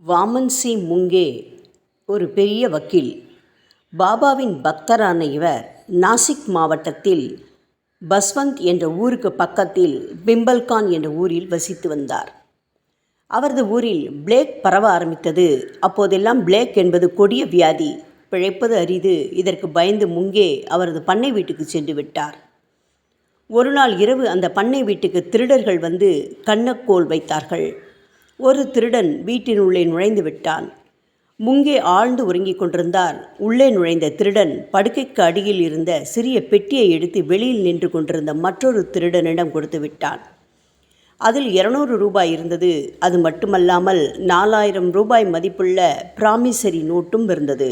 Vaman C முங்கே ஒரு பெரிய வக்கீல். பாபாவின் பக்தரான இவர் நாசிக் மாவட்டத்தில் பஸ்வந்த் என்ற ஊருக்கு பக்கத்தில் பிம்பல்கான் என்ற ஊரில் வசித்து வந்தார். அவரது ஊரில் பிளேக் பரவ ஆரம்பித்தது. அப்போதெல்லாம் பிளேக் என்பது கொடிய வியாதி, பிழைப்பது அரிது. இதற்கு பயந்து முங்கே அவரது பண்ணை வீட்டுக்கு சென்று விட்டார். ஒரு நாள் இரவு அந்த பண்ணை வீட்டுக்கு திருடர்கள் வந்து கன்னக்கோல் வைத்தார்கள். ஒரு திருடன் வீட்டினுள்ளே நுழைந்து விட்டான். முங்கே ஆழ்ந்து உறங்கிக் கொண்டிருந்தார். உள்ளே நுழைந்த திருடன் படுக்கைக்கு அடியில் இருந்த சிறிய பெட்டியை எடுத்து வெளியில் நின்று கொண்டிருந்த மற்றொரு திருடனிடம் கொடுத்து விட்டான். அதில் 200 ரூபாய் இருந்தது. அது மட்டுமல்லாமல் 4000 ரூபாய் மதிப்புள்ள பிராமிசரி நோட்டும் இருந்தது.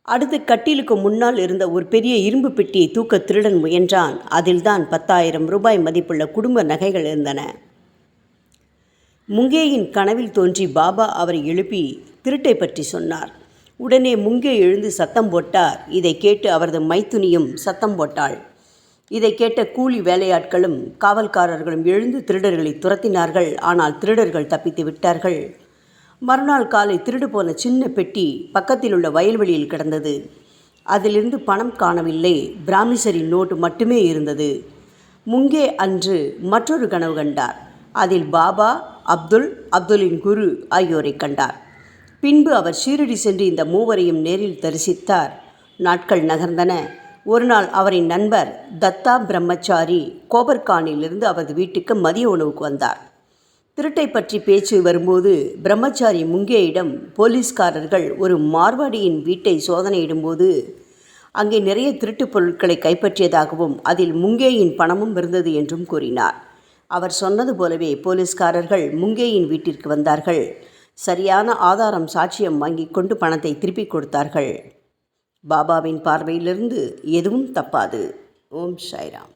அடுத்து கட்டிலுக்கு முன்னால் இருந்த ஒரு பெரிய இரும்பு பெட்டியை தூக்க திருடன் முயன்றான். அதில்தான் 10,000 ரூபாய் மதிப்புள்ள குடும்ப நகைகள் இருந்தன. முங்கேயின் கனவில் தோன்றி பாபா அவரை எழுப்பி திருட்டை பற்றி சொன்னார். உடனே முங்கே எழுந்து சத்தம் போட்டார். இதை கேட்டு அவரது மைத்துனியும் சத்தம் போட்டாள். இதை கேட்ட கூலி வேலையாட்களும் காவல்காரர்களும் எழுந்து திருடர்களை துரத்தினார்கள். ஆனால் திருடர்கள் தப்பித்து விட்டார்கள். மறுநாள் காலை திருடு போன சின்ன பெட்டி பக்கத்தில் உள்ள வயல்வெளியில் கிடந்தது. அதிலிருந்து பணம் காணவில்லை, பிராமிசரி நோட்டு மட்டுமே இருந்தது. முங்கே அன்று மற்றொரு கனவு கண்டார். அதில் பாபா, அப்துலின் குரு ஆகியோரை கண்டார். பின்பு அவர் ஷீரடி சென்று இந்த மூவரையும் நேரில் தரிசித்தார். நாட்கள் நகர்ந்தன. ஒரு நாள் அவரின் நண்பர் தத்தா பிரம்மச்சாரி கோபர்கானிலிருந்து அவரது வீட்டுக்கு மதிய உணவுக்கு வந்தார். திருட்டை பற்றி பேச்சு வரும்போது பிரம்மச்சாரி முங்கேயிடம் போலீஸ்காரர்கள் ஒரு மார்வாடியின் வீட்டை சோதனையிடும்போது அங்கே நிறைய திருட்டுப் பொருட்களை கைப்பற்றியதாகவும் அதில் முங்கேயின் பணமும் இருந்தது என்றும் கூறினார். அவர் சொன்னது போலவே போலீஸ்காரர்கள் முங்கேயின் வீட்டிற்கு வந்தார்கள். சரியான ஆதாரம் சாட்சியம் வாங்கி கொண்டு பணத்தை திருப்பிக் கொடுத்தார்கள். பாபாவின் பார்வையிலிருந்து எதுவும் தப்பாது. ஓம் சாய்ராம்.